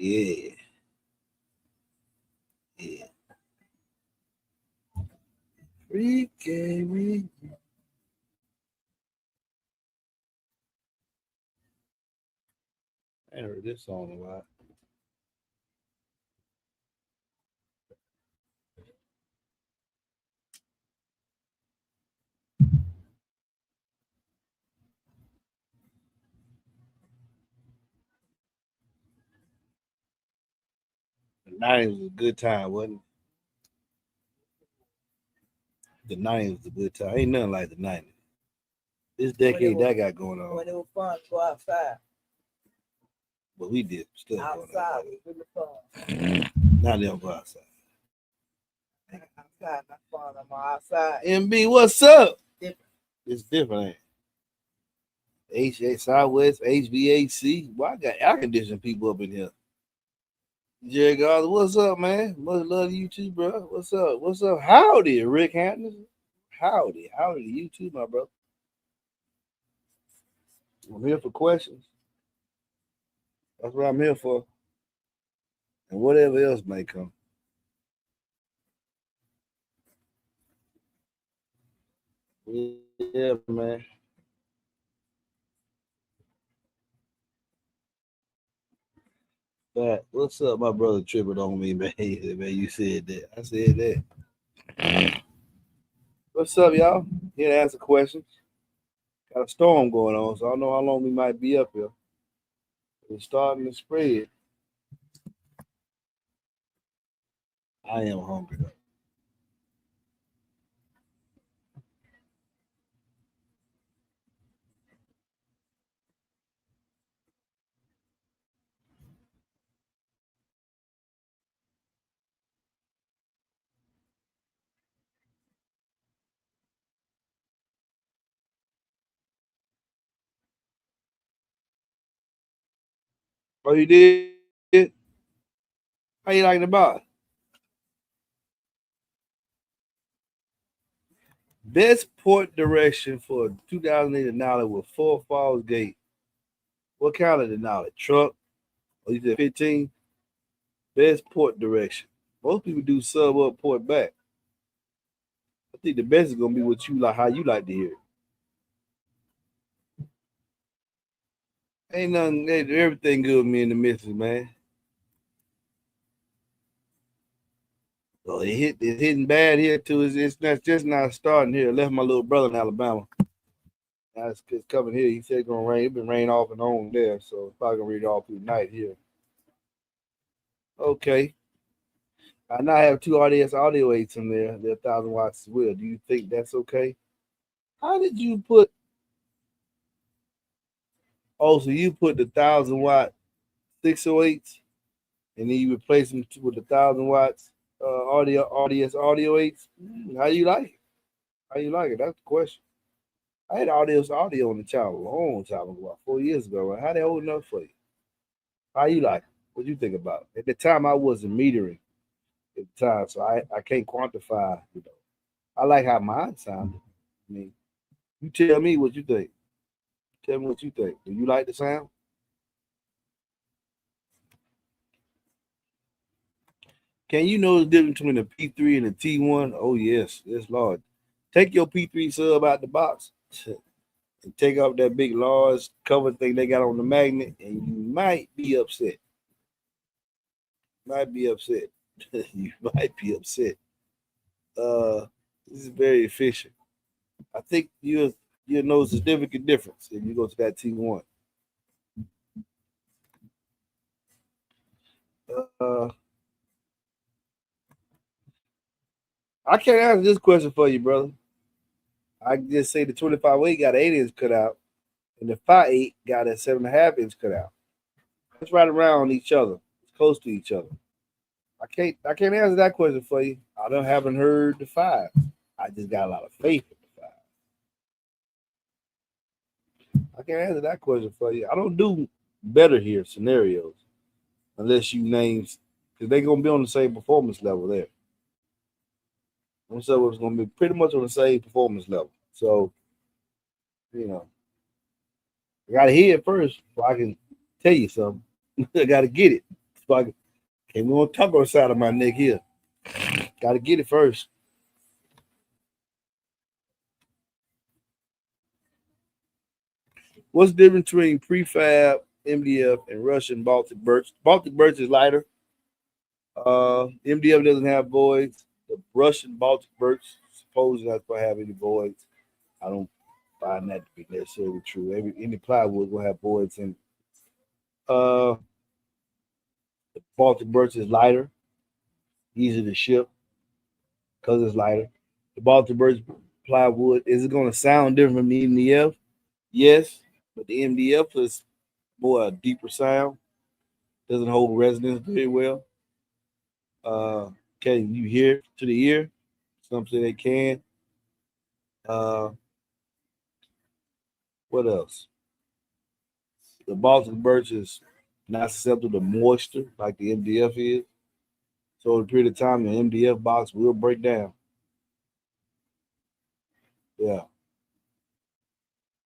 Yeah. Yeah. Freaky. I ain't heard this song in a while. The 90s was a good time, wasn't it? The 90s was a good time. Ain't nothing like the 90s. This decade that got going on. When it was fun to go outside. But we did stuff outside was really fun. Now they don't go outside. Outside, not fun. I'm outside. MB, what's up? Different. It's different, ain't it? Southwest, HVAC. Well, I got air conditioning people up in here. Jerry Garza, what's up, man? Much love to you too, bro. What's up? What's up? Howdy, Rick Hampton. Howdy to you too, my brother. I'm here for questions. That's what I'm here for. And whatever else may come. Yeah, man. But what's up, my brother tripping on me, man? Man, you said that. I said that. What's up, y'all? Here to answer questions. Got a storm going on, so I don't know how long we might be up here. It's starting to spread. I am hungry though. Oh, you did? How you liking the box? Best port direction for a 2008 Denali with 4 Falls gate. What kind of Denali? Truck? Or you said 15? Best port direction. Most people do sub up, port back. I think the best is gonna be what you like, how you like to hear it. Ain't nothing, everything good with me and the missus, man. So it's hitting bad here too. It's not just not starting here. I left my little brother in Alabama. Now it's coming here. He said it's gonna rain. It's been raining off and on there, so it's probably gonna rain all through the night here. Okay. I now have 2 RDS audio aids in there. They're 1,000 watts as well. Do you think that's okay? How did you put? Oh, so you put the 1,000-watt 608s, and then you replace them with the 1,000 watts audio RDS audio aids. How you like it? How you like it? That's the question. I had RDS audio on the channel a long time ago, about 4 years ago. Right? How they holding up for you? How you like it? What you think about it? At the time, I wasn't metering at the time, so I can't quantify. I like how mine sounded. I mean, you tell me what you think. Tell me what you think. Do you like the sound? Can you know the difference between a P3 and a T1? Oh, yes. Yes, Lord. Take your P3 sub out the box and take off that big, large cover thing they got on the magnet, and you might be upset. Might be upset. You might be upset. This is very efficient. I think you'll know a significant difference if you go to that T1. I can't answer this question for you, brother. I can just say the 25-8 got an 8-inch cut out, and the 5.8 got a 7.5-inch cut out. It's right around each other. It's close to each other. I can't answer that question for you. Haven't heard the 5. I just got a lot of faith in the 5. I can't answer that question for you. I don't do better here scenarios unless you name, because they're gonna be on the same performance level there. So it's gonna be pretty much on the same performance level. So, I gotta hear it first before I can tell you something. I gotta get it. So I came on taco side of my neck here. Got to get it first. What's the difference between prefab MDF and Russian Baltic birch? Baltic birch is lighter. MDF doesn't have voids. The Russian Baltic birch supposedly not going to have any voids. I don't find that to be necessarily true. Any plywood will have voids in. The Baltic birch is lighter, easier to ship because it's lighter. The Baltic birch plywood, is it going to sound different from the MDF? Yes, but the MDF is more a deeper sound. Doesn't hold resonance very well. Can you hear to the ear? Some say they can. What else? The Baltic birch is not susceptible to moisture like the MDF is. So, in a period of time, the MDF box will break down. Yeah.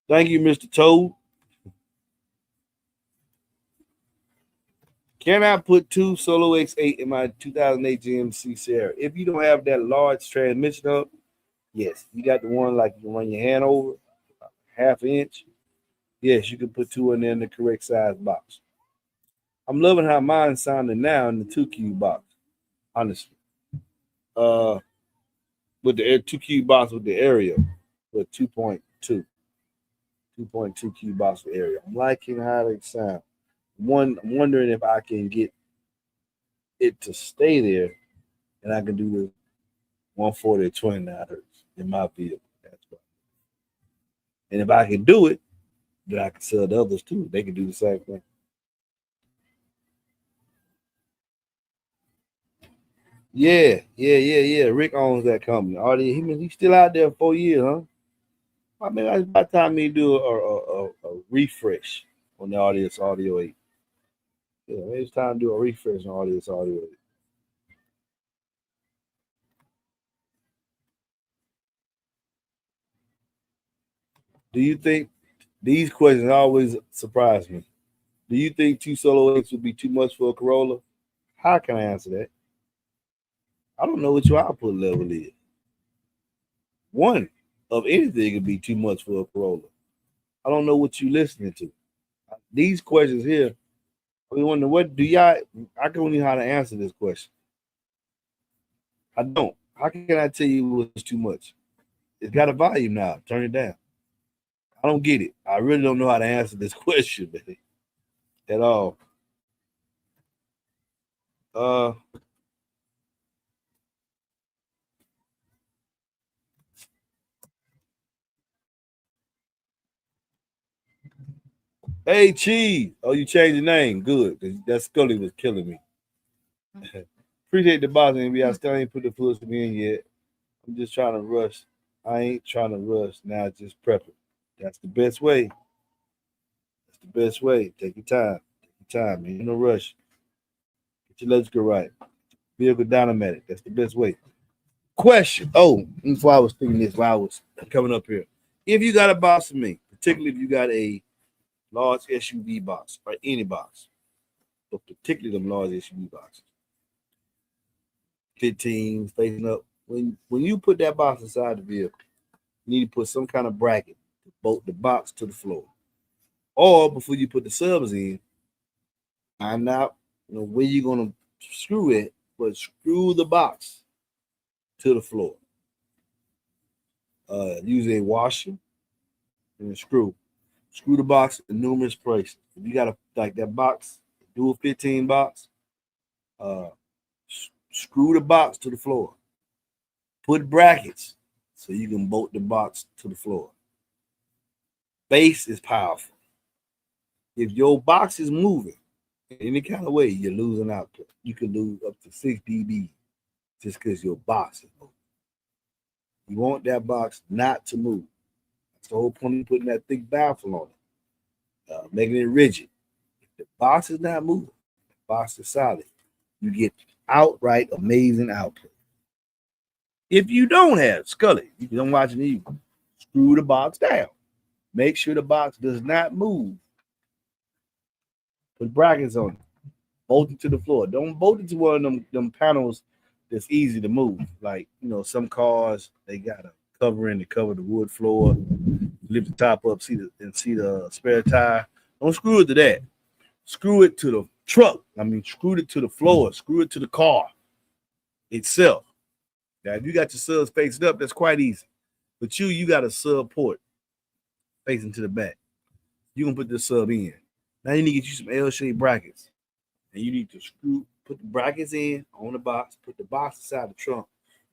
Thank you, Mr. Toad. Can I put two Solo X8 in my 2008 GMC Sierra? If you don't have that large transmission hub, yes. You got the one like you can run your hand over, half an inch. Yes, you can put two in there in the correct size box. I'm loving how mine's sounding now in the 2Q box, honestly. With the 2Q box with the Aero, with 2.2 Q box with Aero. I'm liking how they sound. I'm wondering if I can get it to stay there and I can do the 140 to 29 hertz in my vehicle. That's right. And if I can do it, then I can sell the others too. They can do the same thing. Yeah. Rick owns that company. He's still out there 4 years, huh? I mean, it's about time he do a refresh on the Audio 8. Yeah, maybe it's time to do a refresh on Audio 8. Do you think these questions always surprise me? Do you think two Solo 8s would be too much for a Corolla? How can I answer that? I don't know what your output level is. One of anything could be too much for a Corolla. I don't know what you're listening to. These questions here, we wonder what do y'all. I don't know how to answer this question. I don't. How can I tell you what's too much? It's got a volume now. Turn it down. I don't get it. I really don't know how to answer this question, man, at all. Uh, hey, Cheese. Oh, you changed the name. Good. That Scully was killing me. Appreciate the box, MB. I still ain't put the foods in yet. I'm just trying to rush. I ain't trying to rush. Now just prep it. That's the best way. That's the best way. Take your time. Take your time, man. No rush. Get your electrical right. Vehicle dynamic. That's the best way. Question. Oh, before I was thinking this while I was coming up here. If you got a box for me, particularly if you got a large SUV box or any box, but particularly them large SUV boxes, 15 facing up. When you put that box inside the vehicle, you need to put some kind of bracket to bolt the box to the floor. Or before you put the subs in, find out where you're gonna screw it, but screw the box to the floor. Use a washer and a screw. Screw the box in numerous places. If you got like that box, do a 15 box, uh, screw the box to the floor. Put brackets so you can bolt the box to the floor. Base is powerful. If your box is moving in any kind of way, you're losing output. You can lose up to 6 dB just because your box is moving. You want that box not to move. That's the whole point of putting that thick baffle on it, making it rigid. If the box is not moving, the box is solid, you get outright amazing output. If you don't have Scully, you don't watch it, screw the box down. Make sure the box does not move. Put brackets on it. Bolt it to the floor. Don't bolt it to one of them panels that's easy to move. Like, some cars, they got a covering to cover the wood floor. Lift the top up, see the spare tire. Don't screw it to that. Screw it to the truck. Screw it to the floor. Screw it to the car itself. Now, if you got your subs facing up, that's quite easy. But you got a sub port facing to the back. You can put this sub in. Now you need to get you some L-shaped brackets. And you need to put the brackets in on the box, put the box inside the trunk,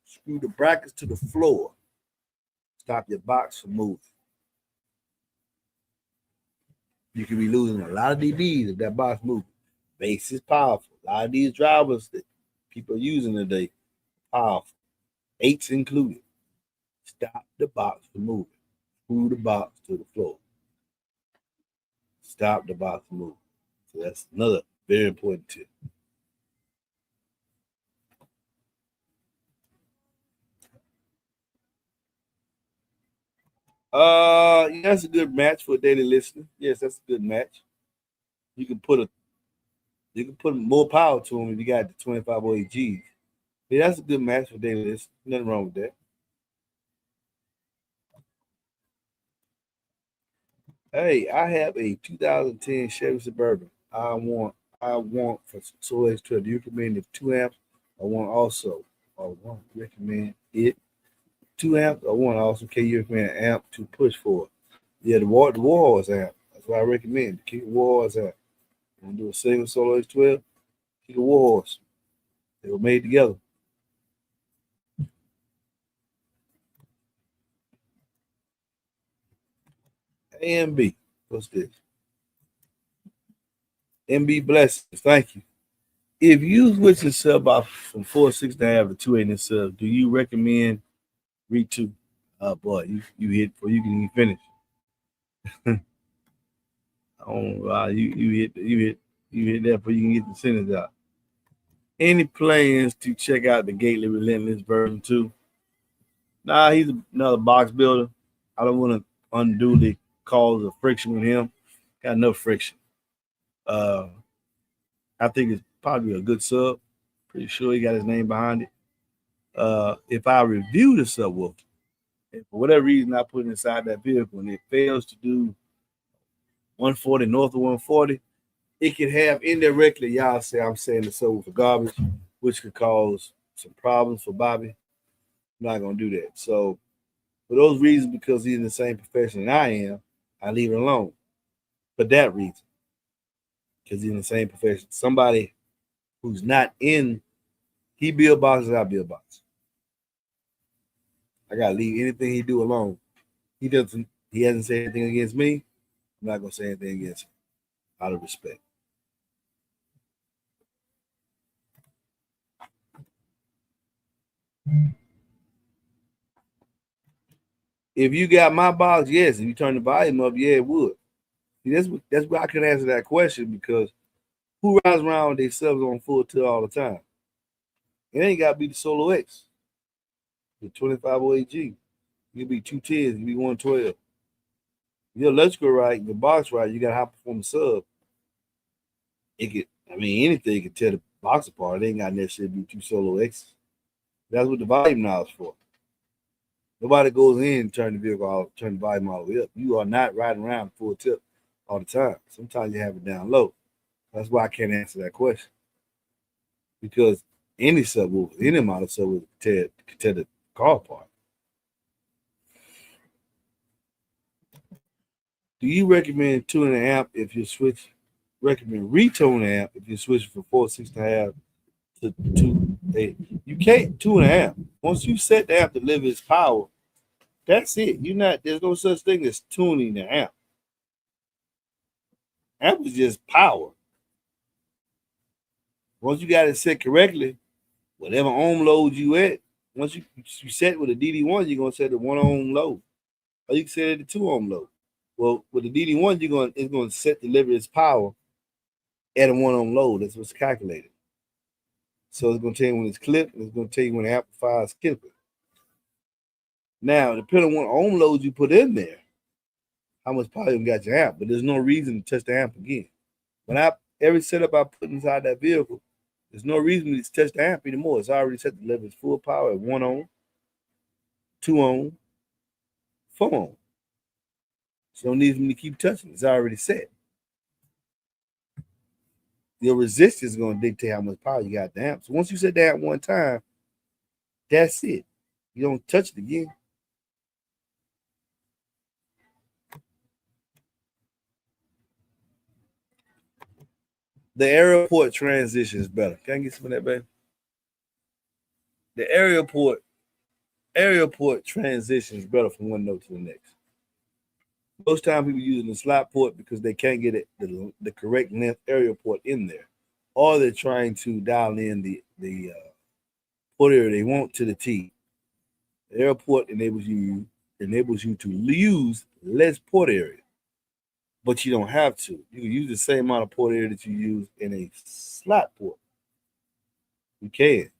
screw the brackets to the floor. Stop your box from moving. You could be losing a lot of dBs if that box moves. Bass is powerful. A lot of these drivers that people are using today, powerful. 8s included. Stop the box from moving. Screw the box to the floor. Stop the box from moving. So that's another very important tip. Yeah, that's a good match for daily listening. Yes, that's a good match. You can put more power to them if you got the 2508 Gs. Yeah, that's a good match for daily listening. Nothing wrong with that. Hey, I have a 2010 Chevy Suburban. I want for Solex 12. Do you recommend the 2 amps? I want recommend it 2 amps. I want also can you recommend an amp to push for? Yeah, the Warhorse amp. That's what I recommend. Keep the Warhorse amp. You want to do a single solo H12? Keep the Warhorse. They were made together. A and B. What's this? MB blessings. Thank you. If you switch the sub off from 4.6.5 to 2.8 sub, do you recommend read 2? Oh boy, you hit before you can even finish. Wow, you hit that before you can get the sentence out. Any plans to check out the Gately Relentless version 2? Nah, he's another box builder. I don't want to unduly cause a friction with him. Got enough friction. I think it's probably a good sub. Pretty sure he got his name behind it. If I review the subwoofer, and for whatever reason I put it inside that vehicle and it fails to do 140 north of 140, it can have indirectly, y'all say I'm saying the subwoofer garbage, which could cause some problems for Bobby. I'm not gonna do that. So for those reasons, because he's in the same profession that I am, I leave it alone. For that reason, because he's in the same profession. Somebody who's not in, he build boxes, I build boxes. I gotta leave anything he do alone. He hasn't said anything against me. I'm not gonna say anything against him. Out of respect. If you got my box, yes. If you turn the volume up, yeah, it would. See, that's why I can answer that question, because who rides around with their subs on full tilt all the time? It ain't got to be the Solo X, the 2508G. You can be 210s, you can be 112. Your electrical right, your box right, you got a high performance sub. Anything can tear the box apart. It ain't got to necessarily be 2 Solo X's. That's what the volume knob is for. Nobody goes in and turn the vehicle off, turn the volume all the way up. You are not riding around full tip all the time. Sometimes you have it down low. That's why I can't answer that question. Because any subwoofer, any model subwoofer can tear the car apart. Do you recommend tuning the amp if you switch? Recommend retone the amp if you switch from 4.6.5 to 2.8. You can't tune the amp. Once you set the amp to deliver its power, that's it. There's no such thing as tuning the amp. Amp is just power. Once you got it set correctly, whatever ohm load you at, once you set with a DD1, you're gonna set a 1 ohm load. Or you can set it at 2 ohm load. Well, with the DD1, it's gonna set deliver its power at a 1 ohm load. That's what's calculated. So it's gonna tell you when it's clipped, and it's gonna tell you when the amplifier is clipping. Now, depending on what ohm load you put in there, how much power you got your amp, but there's no reason to touch the amp again. every setup I put inside that vehicle, there's no reason to touch the amp anymore. It's already set to level its full power at 1 ohm, 2 ohm, 4 ohm. So no need for me to keep touching. It's already set. Your resistance is going to dictate how much power you got the amp. So once you set that one time, that's it. You don't touch it again. The Aero port transition is better. Can I get some of that, baby? The Aero port transition is better from one note to the next. Most times people using the slot port because they can't get it the correct length Aero port in there, or they're trying to dial in the port area they want to the T. The Aero port enables you to use less port area, but you don't have to. You can use the same amount of port area that you use in a slot port. You can.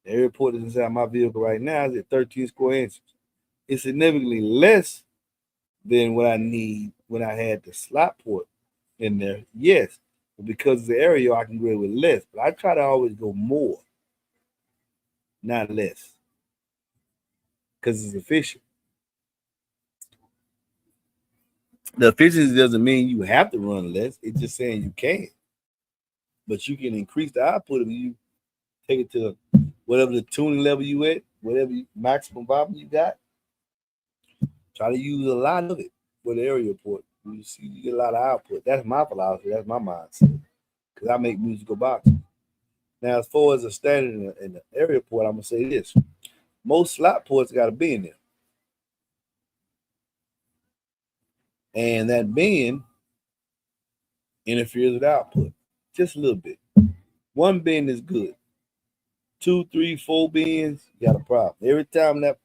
The Aero port that's inside my vehicle right now is at 13 square inches. It's significantly less than what I need when I had the slot port in there. Yes, but because of the area, I can go with less. But I try to always go more, not less, because it's efficient. The efficiency doesn't mean you have to run less. It's just saying you can. But you can increase the output if you take it to whatever the tuning level you at, whatever maximum volume you got. Try to use a lot of it with the area port. You see, you get a lot of output. That's my philosophy. That's my mindset. Because I make musical boxes. Now, as far as a standard in the area port, I'm gonna say this: most slot ports got a bend in, and that bend interferes with output just a little bit. One bend is good. 2, 3, 4 bends, you got a problem. Every time that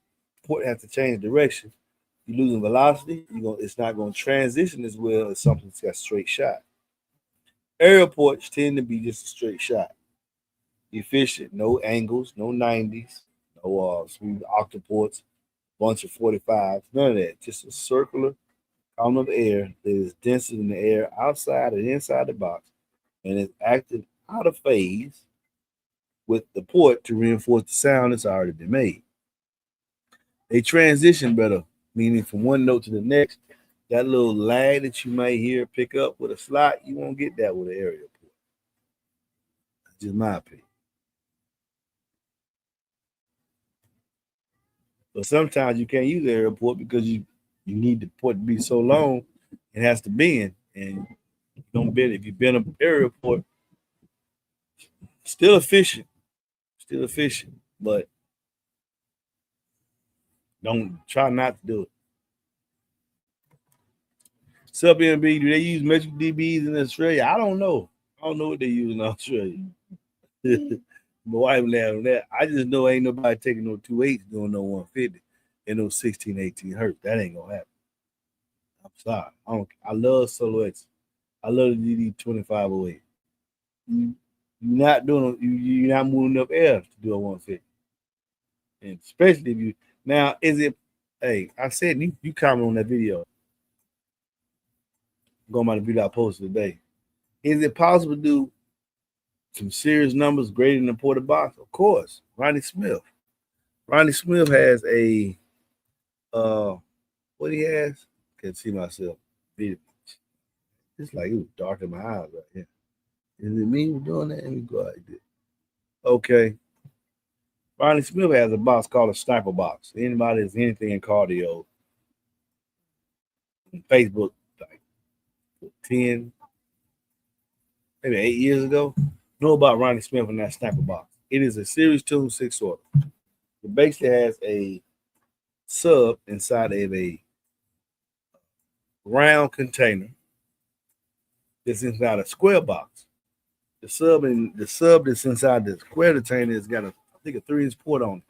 port has to change direction, you're losing velocity. It's not going to transition as well as something that's got straight shot. Aero ports tend to be just a straight shot. Efficient, no angles, no 90s, no smooth octoports, bunch of 45s, none of that. Just a circular column of air that is denser than the air outside and inside the box, and it's acting out of phase with the port to reinforce the sound that's already been made. They transition better, meaning from one note to the next. That little lag that you might hear pick up with a slot, you won't get that with an area port. That's just my opinion. But sometimes you can't use the area port because you need the port to be so long, it has to bend. And you don't bend if you bend an area port, still efficient, but don't try not to do it. Sub MB, do they use metric dBs in Australia? I don't know. I don't know what they use in Australia. My wife laughed at that. I just know ain't nobody taking no 2.8s doing no 150 and no 16, 18 hertz. That ain't gonna happen. I'm sorry. I love silhouettes. I love the DD 2508. You're not doing. You're not moving enough air to do a 150, and especially if you now is it. Hey, I said you comment on that video. Going by the video I posted today. Is it possible to do some serious numbers greater than the ported box? Of course. Ronnie Smith. Ronnie Smith has a what he has? Can't see myself. It's like it was dark in my eyes right here. Is it me doing that? Let me go like this. Okay. Ronnie Smith has a box called a sniper box. Anybody that's anything in cardio, on Facebook, like 10, maybe 8 years ago, know about Ronnie Smith and that sniper box. It is a series tune 6 order. It basically has a sub inside of a round container that's inside a square box. The sub that's inside the square container has got I think a 3-inch port on it.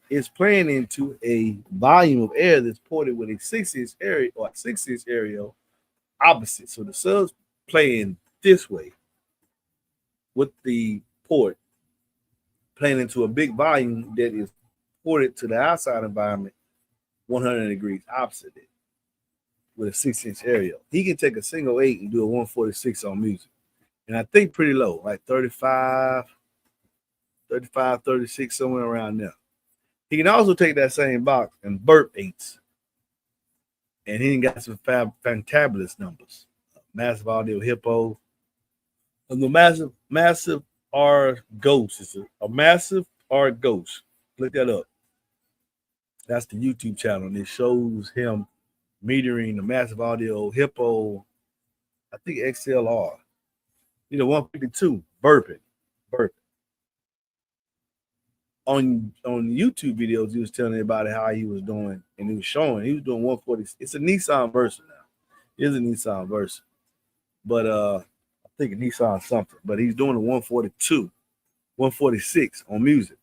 It's playing into a volume of air that's ported with a 6-inch area or a 6-inch area opposite. So the sub's playing this way with the port playing into a big volume that is ported to the outside environment 100 degrees opposite it with a 6-inch area. He can take a single 8 and do a 146 on music. And I think pretty low, like 35, 35, 36, somewhere around there. He can also take that same box and burp 8s. And he got some fantabulous numbers. Massive audio hippo. And the massive R ghost. It's a massive R ghost. Look that up. That's the YouTube channel. And it shows him metering the massive audio hippo. I think XLR. 152 burping. On YouTube videos, he was telling everybody how he was doing, and he was doing 140. It's a Nissan Versa now. It is a Nissan Versa, but I think a Nissan something. But he's doing a 142, 146 on music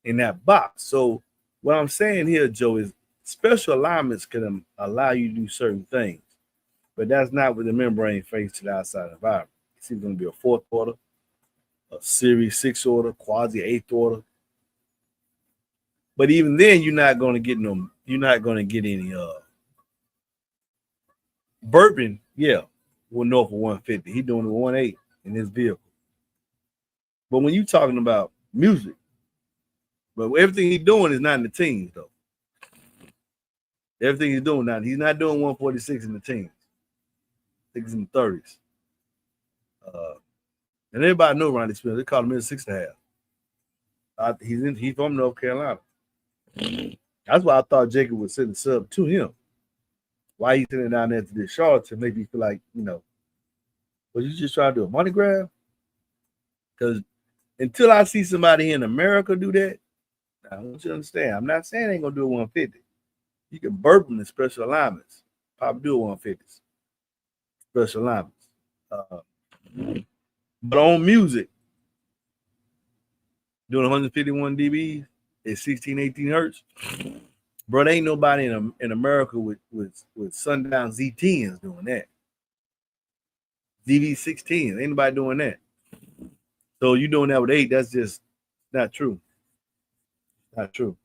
in that box. So what I'm saying here, Joe, is special alignments can allow you to do certain things, but that's not with the membrane face to the outside environment. It's either going to be a 4th order, a Series 6 order, quasi 8th order. But even then, you're not going to get any burping. Yeah, we're north of 150. He's doing a 1.8 in his vehicle. But when you're talking about music, but everything he's doing is not in the teens, though. Everything he's doing now, he's not doing 146 in the teens. I think it's in the 30s. And everybody know Ronnie Smith. They call him in 6.5. He's from North Carolina. That's why I thought Jacob would send a sub to him. Why he sending down there to this Charlotte to make me feel like, was you just trying to do a money grab? Because until I see somebody in America do that, I want you to understand, I'm not saying they ain't gonna do a 150. You can burp them in special alignments. Probably do a 150s. Special alignments. But on music, doing 151 dBs at 16, 18 hertz, bro, there ain't nobody in America with sundown Z10s doing that. DV16s, ain't nobody doing that. So you doing that with 8, that's just not true. Not true.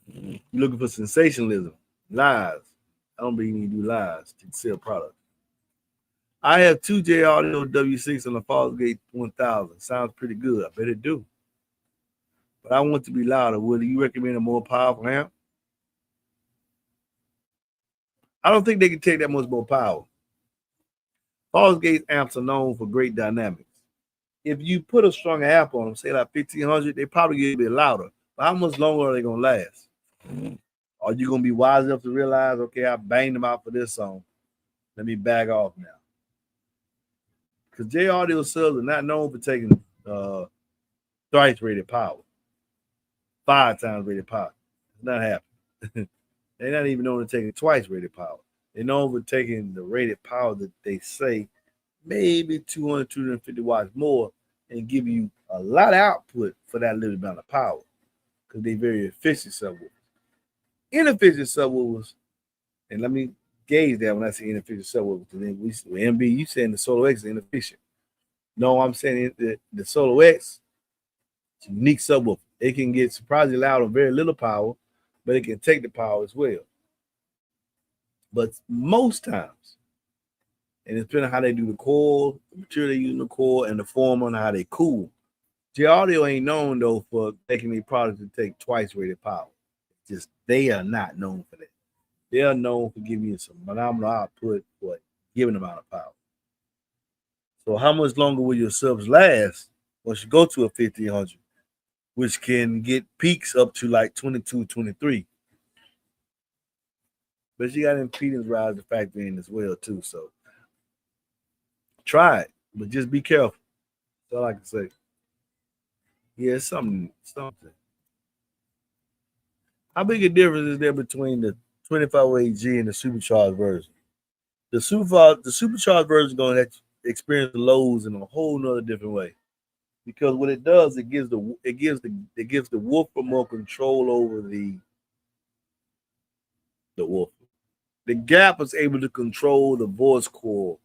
You're looking for sensationalism, lies. I don't believe you need to do lies to sell products. I have 2J Audio W6 on the Fallsgate 1000. Sounds pretty good. I bet it do. But I want to be louder. Would you recommend a more powerful amp? I don't think they can take that much more power. Fallsgate amps are known for great dynamics. If you put a strong amp on them, say like 1500, they probably get a bit louder. But how much longer are they going to last? Are you going to be wise enough to realize, okay, I banged them out for this song. Let me back off now. Because J Audio subs are not known for taking thrice rated power. 5 times rated power. It's not happening. They're not even known to taking twice rated power. They're known for taking the rated power that they say maybe 200, 250 watts more and give you a lot of output for that little amount of power because they're very efficient subwoofers. Inefficient subwoofers, and let me gauge that when I say inefficient subwoofers. Then MB, you saying the Solo X is inefficient. No, I'm saying the Solo X is a unique subwoofer. It can get surprisingly loud on very little power, but it can take the power as well. But most times, and it's depending on how they do the coil, the material they use in the coil, and the form on how they cool. J Audio ain't known though for making their products to take twice rated power. Just they are not known for that. They are known for giving you some phenomenal output for giving amount of power. So how much longer will your subs last once you go to a 1500, which can get peaks up to like 22, 23? But you got impedance rise to factor in as well too. So try it, but just be careful. That's all I can say. Yeah, it's something. How big a difference is there between the 2508G and the supercharged version? The supercharged version is going to experience the lows in a whole nother different way, because what it does, it gives the woofer more control over the woofer. The gap is able to control the voice core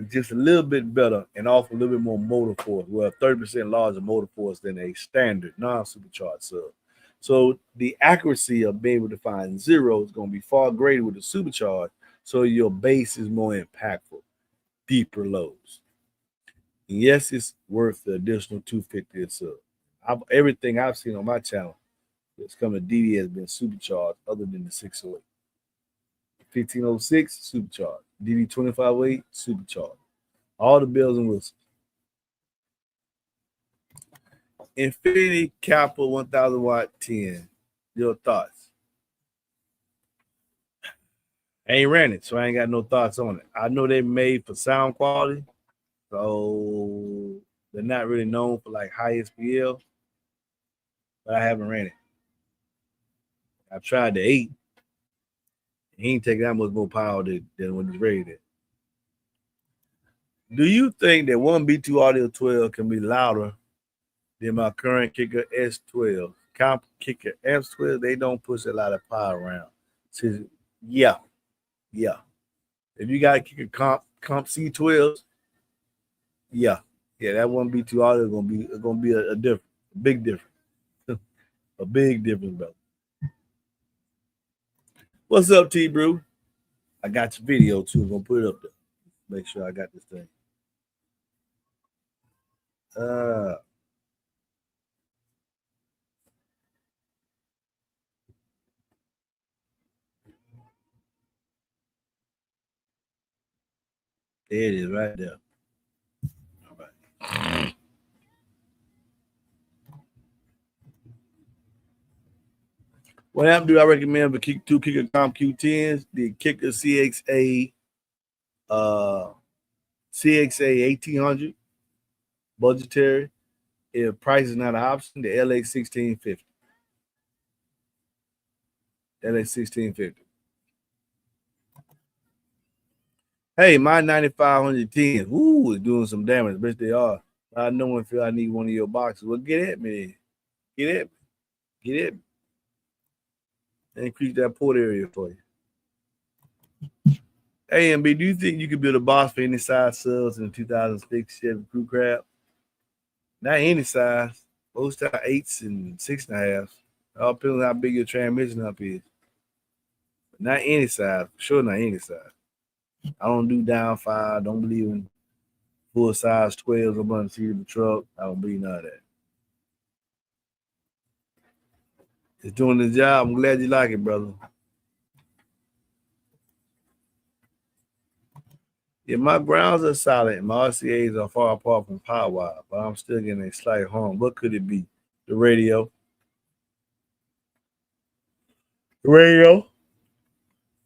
just a little bit better and offer a little bit more motor force. Well, 30% larger motor force than a standard non-supercharged sub. So the accuracy of being able to find zero is going to be far greater with the supercharged. So your bass is more impactful. deeper lows. And yes, it's worth the additional $250 a sub. Everything I've seen on my channel that's coming to DD has been supercharged, other than the 608. 1506 supercharged. DD 2508 supercharged. All the bells and whistles. Infinity Kappa 1000 watt 10. Your thoughts? I ain't ran it, so I ain't got no thoughts on it. I know they're made for sound quality, so they're not really known for like high SPL, but I haven't ran it. I've tried the 8. He ain't taking that much more power than when it's rated. Do you think that one B2 Audio 12 can be louder than my current Kicker S12? Comp Kicker S12, they don't push a lot of power around. So, yeah. If you got a Kicker comp C12s, yeah, that one B2 Audio is gonna be a difference, a big difference, a big difference, brother. What's up, T Brew? I got your video too. I'm gonna put it up there. Make sure I got this thing. There it is, right there. All right. What amp do I recommend for two Kicker Comp Q10s? The Kicker CXA CXA 1800 budgetary. If price is not an option, the LX 1650. LX 1650. Hey, my 9510. Ooh, is doing some damage. Bet they are. I know if I need one of your boxes. Well, get at me. Get at me. Increase that port area for you. Hey, MB, do you think you could build a box for any size subs in the 2006 Chevy Crew Cab? Not any size. Most are 8s and 6.5. All depends on how big your transmission up is. But not any size. For sure, not any size. I don't do down 5. Don't believe in full size 12s up on the seat of the truck. I don't believe none of that. It's doing the job. I'm glad you like it, brother. Yeah, my grounds are solid. My RCAs are far apart from power wire, but I'm still getting a slight harm. What could it be? The radio.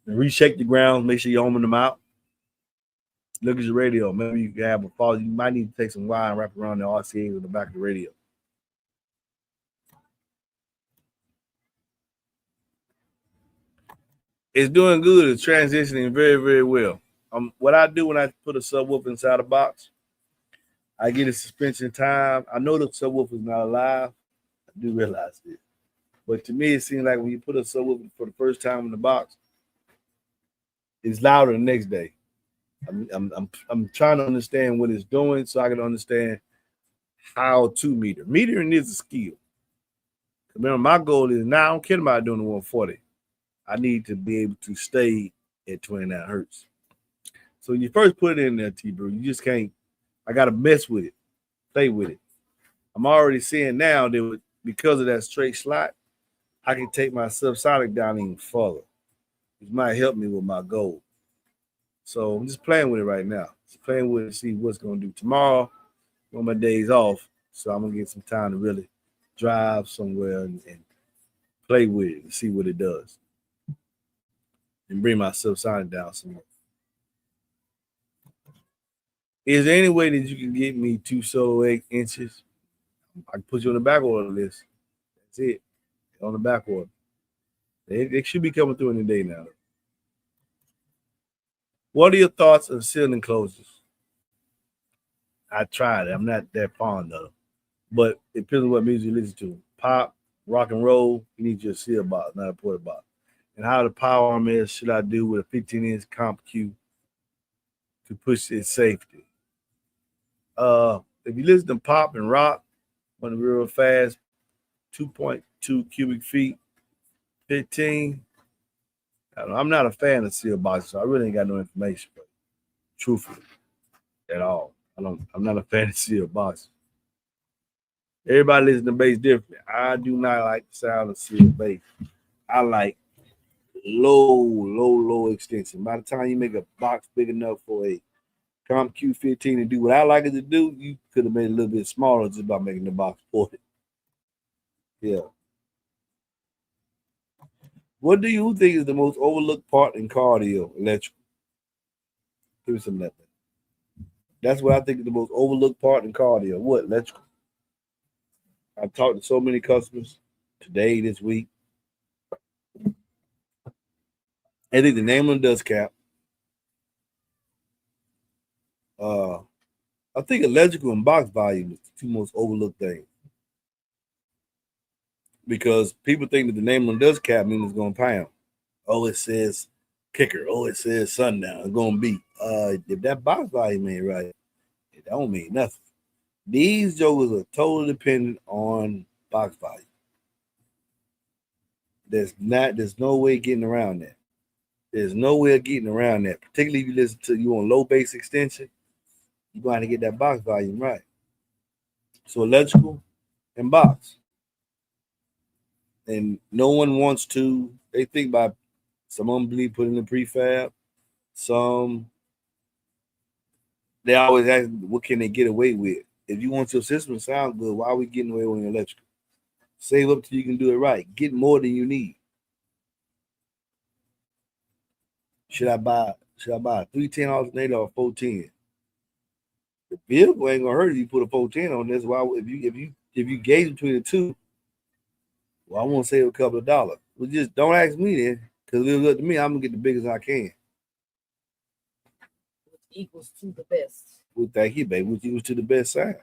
Reshake the ground. Make sure you're homing them out. Look at your radio. Maybe you can have a fault. You might need to take some wire and wrap around the RCAs on the back of the radio. It's doing good. It's transitioning very, very well. What I do when I put a subwoofer inside a box, I get a suspension time. I know the subwoofer is not alive. I do realize this. But to me, it seems like when you put a subwoofer for the first time in the box, it's louder the next day. I'm trying to understand what it's doing so I can understand how to meter. Metering is a skill. Remember, my goal is now I don't care about doing the 140. I need to be able to stay at 29 hertz. So when you first put it in there, T-Brew, you just can't. I got to mess with it, play with it. I'm already seeing now that because of that straight slot, I can take my subsonic down even further, which might help me with my goal. So I'm just playing with it right now. Just playing with it to see what's going to do tomorrow. On my days off, so I'm going to get some time to really drive somewhere and play with it and see what it does. And bring my subsonic down some more. Is there any way that you can get me 2 solo 8 inches? I can put you on the back order list. That's it. On the back order. They should be coming through in the day now. What are your thoughts on ceiling enclosures? I tried it. I'm not that fond of them. But it depends on what music you listen to. Pop, rock and roll, you need your seal box, not a porta box. And how the power arm is, should I do with a 15-inch comp Q to push its safety? If you listen to pop and rock, on the real fast, 2.2 cubic feet, 15. I'm not a fan of seal boxes, so I really ain't got no information, but truthfully. at all. I'm not a fan of steel boxes. Everybody listens to bass differently. I do not like the sound of steel bass. I like low extension. By the time you make a box big enough for a Comp Q15 to do what I like it to do, you could have made it a little bit smaller just by making the box for it. Yeah. What do you think is the most overlooked part in cardio electrical? Give me some of that. That's what I think is the most overlooked part in cardio. What? Electrical. I've talked to so many customers today, this week. I think the name on the dust cap. I think electrical and box volume is the two most overlooked things. Because people think that the name on the dust cap means it's going to pound. Oh, it says kicker. Oh, it says sundown. It's going to beat. If that box volume ain't right, it don't mean nothing. These jokers are totally dependent on box volume. There's no way getting around that. There's no way of getting around that. Particularly if you listen to you on low bass extension, you're going to get that box volume right. So electrical and box. And no one wants to, they think by some of them believe putting in prefab, some they always ask what can they get away with. If you want your system to sound good, why are we getting away with electrical? Save up till you can do it right. Get more than you need. Should I buy a 310 alternator or a 410? The vehicle ain't gonna hurt if you put a 410 on this. Why if you gauge between the two, well, I won't save a couple of dollars. Well, just don't ask me then, because if it's up to me, I'm gonna get the biggest I can. Which equals to the best. Well, thank you, baby. Which equals to the best sound.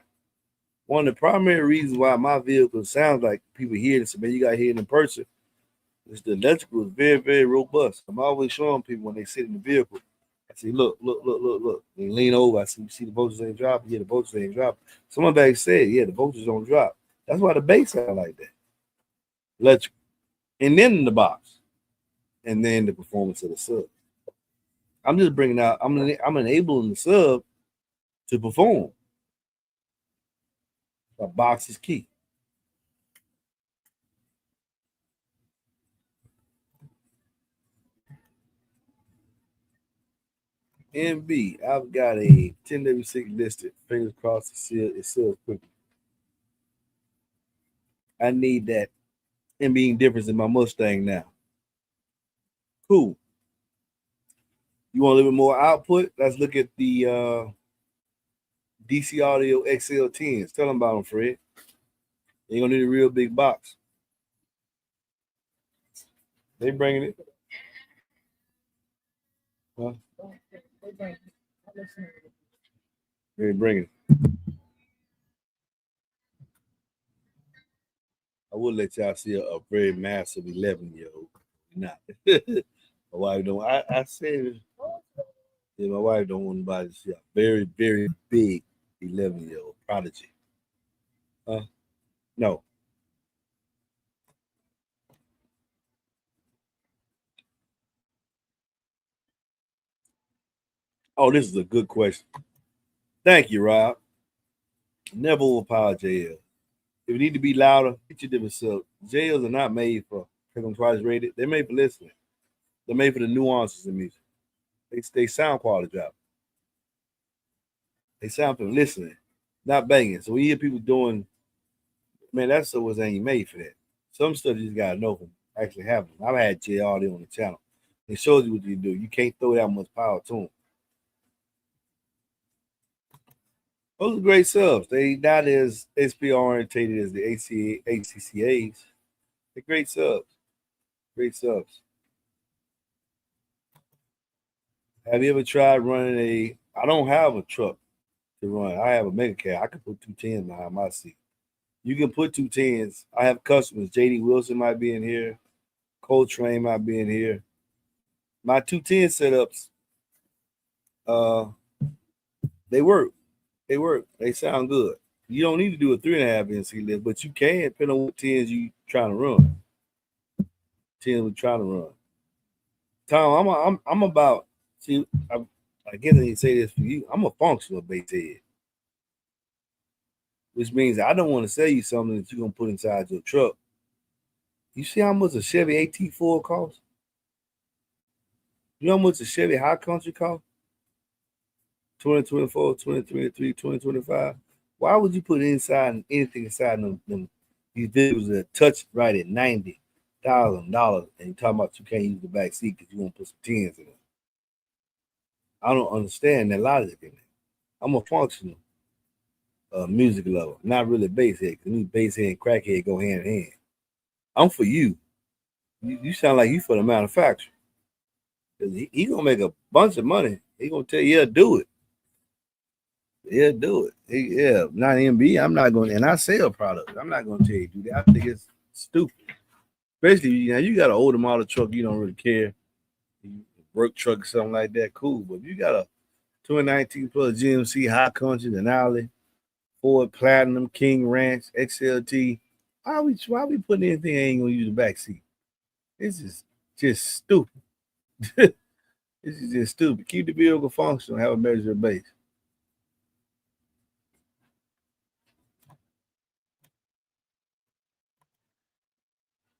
One of the primary reasons why my vehicle sounds like people hear this, man, you got to hear it in person, is the electrical is very, very robust. I'm always showing people when they sit in the vehicle. I say, look. They lean over. I see, you see the voltage ain't dropping. Yeah, the voltage ain't dropping. Someone back said, yeah, the voltage don't drop. That's why the bass sound like that. Electrical. And then the box. And then the performance of the sub. I'm just bringing out, I'm enabling the sub to perform. A box is key. MB, I've got a 10W6 listed. Fingers crossed it sells quickly. I need that MB difference in my Mustang now. Cool. You want a little bit more output? Let's look at the DC Audio XL10s. Tell them about them, Fred. You're gonna need a real big box. They bringing it. Huh? They bringing it. I would let y'all see a very massive 11-year-old. Not. My wife don't. I said, yeah, my wife don't want anybody to see a very, very big 11-year-old prodigy. No. Oh, this is a good question. Thank you, Rob. Never overpower JL. If you need to be louder, get your different stuff. JLs are not made for them twice rated. They're made for listening. They're made for the nuances in music. They sound quality drop. They sound for listening, not banging. So we hear people doing, man, that stuff was ain't made for that. Some stuff you just gotta know from actually having. I've had JL audio on the channel. It shows you what you do. You can't throw that much power to them. Those are great subs. They not as SP orientated as the ACCAs. They're great subs. Great subs. Have you ever tried running I don't have a truck to run. I have a mega cab. I can put 210s behind my seat. You can put 210s. I have customers. JD Wilson might be in here. Coltrane might be in here. My 210 setups, they work. They work. They sound good. You don't need to do a 3.5 inch lift, but you can depending on what 10s you trying to run. 10s we're trying to run. Tom, I'm about. See, I guess I need to say this for you. I'm a functional base head, which means I don't want to sell you something that you're gonna put inside your truck. You see how much a Chevy AT4 costs? You know how much a Chevy High Country costs? 2024, 2023, 2025. Why would you put anything inside them these vehicles that touch right at $90,000 and you talking about you can't use the back seat because you want to put some tins in it? I don't understand that logic in it. I'm a functional music lover, not really bass head, because me bass head and crackhead go hand in hand. I'm for you. You sound like you for the manufacturer. Because he gonna make a bunch of money. He gonna tell you, yeah, do it. Yeah, do it. Yeah, not MB. I'm not going to, and I sell products. I'm not going to tell you to do that. I think it's stupid. Especially, you got an older model truck, you don't really care. Work truck or something like that, cool. But if you got a 2019 plus GMC High Country, Denali, Ford Platinum, King Ranch, XLT, why we putting anything that ain't going to use the back seat? This is just stupid. This is just stupid. Keep the vehicle functional, have a measure of base.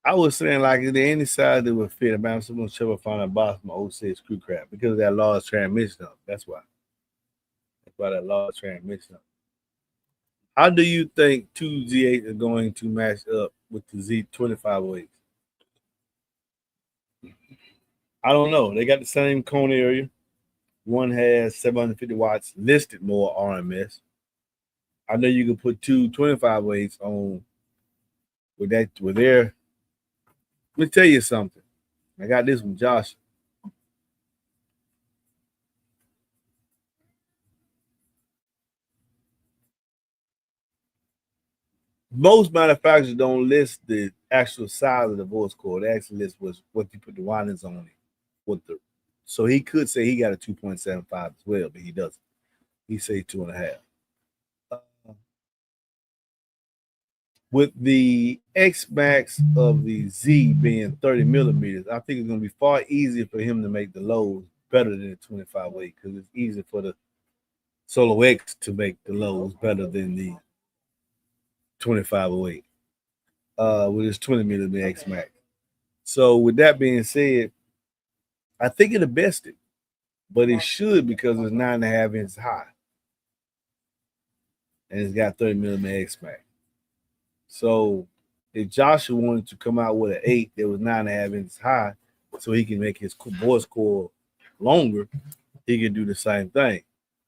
I was saying, like, is there any size that would fit? I'm someone's trouble finding a box from my 06 screw crap because of that large transmission. That's why. That's why that large transmission. How do you think two Z8 are going to match up with the Z2508? I don't know. They got the same cone area. One has 750 watts listed more RMS. I know you can put two 2508s on with their. Let me tell you something. I got this from Josh. Most manufacturers don't list the actual size of the voice cord. They actually list what you put the windings on it. So he could say he got a 2.75 as well, but he doesn't. He say 2.5. With the X Max of the Z being 30 millimeters, I think it's going to be far easier for him to make the lows better than the 25-weight because it's easier for the Solo X to make the lows better than the 25-weight with his 20 millimeter X Max. So with that being said, I think it'll best it, but it should because it's 9.5 inches high and it's got 30 millimeter X Max. So if Joshua wanted to come out with an 8 that was 9.5 inches high, so he can make his voice cord longer, he can do the same thing.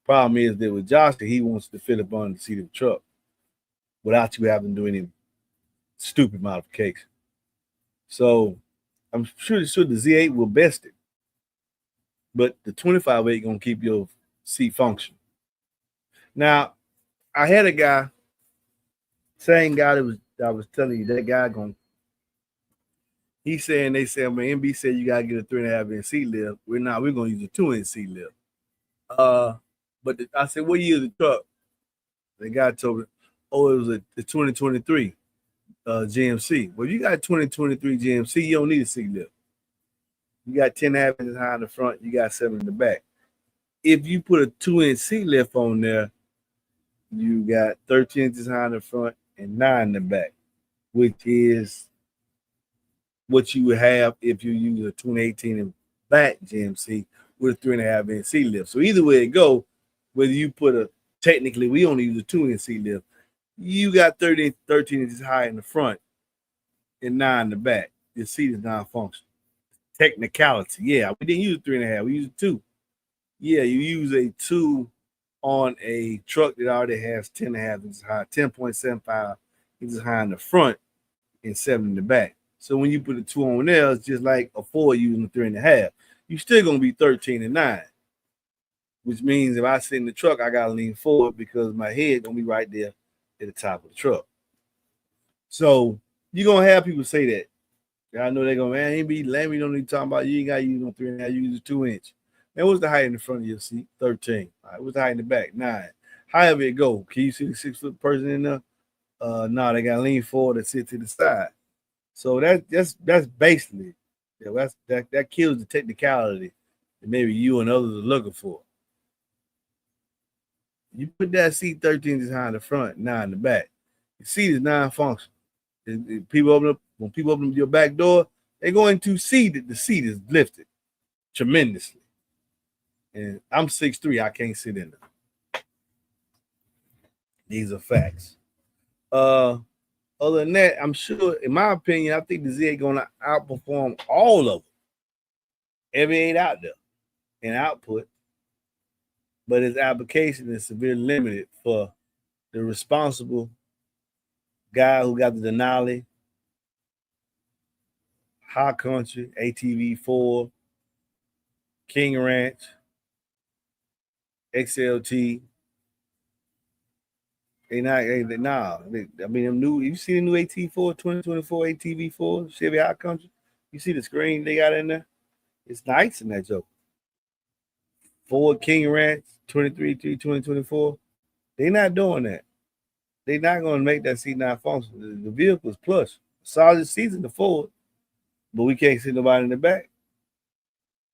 Problem is that with Joshua, he wants to fit up on the seat of the truck without you having to do any stupid modification. So I'm sure the Z8 will best it, but the 25-8 gonna keep your seat functional. Now, I had a guy, same guy that I was telling you, that guy he's saying they said, when MB said you gotta get a 3.5 inch seat lift. We're gonna use a 2-inch seat lift. But I said, what year is the truck? The guy told me, oh, it was the 2023 GMC. Well, if you got 2023 GMC, you don't need a seat lift. You got 10.5 inches high in the front, you got 7 in the back. If you put a 2-inch seat lift on there, you got 13 inches high in the front and 9 in the back, which is what you would have if you use a 2018 in back GMC with a 3.5 inch seat lift. So either way it go, whether you put technically we only use a 2-inch seat lift, you got 13 inches high in the front and 9 in the back. Your seat is non-functional. Technicality, yeah, we didn't use 3.5, we used 2. Yeah, you use a 2 on a truck that already has 10.5 inches high, 10.75 inches high in the front and 7 in the back. So when you put a 2 on there, it's just like a 4 using a 3.5. You're still gonna be 13 and 9, which means if I sit in the truck, I gotta lean forward because my head gonna be right there at the top of the truck. So you're gonna have people say that. I know they're gonna, man, be lame. You don't need to talk about you ain't gotta use no 3.5, you use a 2-inch. Man, what's the height in the front of your seat? 13. All right, what's the height in the back? 9. However it go. Can you see the 6-foot person in there? No, they gotta lean forward and sit to the side. So that's basically that kills the technicality that maybe you and others are looking for. You put that seat 13 inches high in the front, 9 in the back. The seat is non-functional. When people open up your back door, they're going to see that the seat is lifted tremendously. And I'm 6'3", I can't sit in them. These are facts. Other than that, I'm sure, in my opinion, I think the Z8 gonna outperform all of them. Every 8 out there in output, but its application is severely limited for the responsible guy who got the Denali, High Country, ATV4, King Ranch, XLT. You see the new AT4 2024 ATV4 Chevy High Country? You see the screen they got in there? It's nice in that joke. Ford King Ranch 2024. They're not doing that. They're not going to make that seat not functional. The vehicle's plush. Solid seats in the Ford, but we can't see nobody in the back.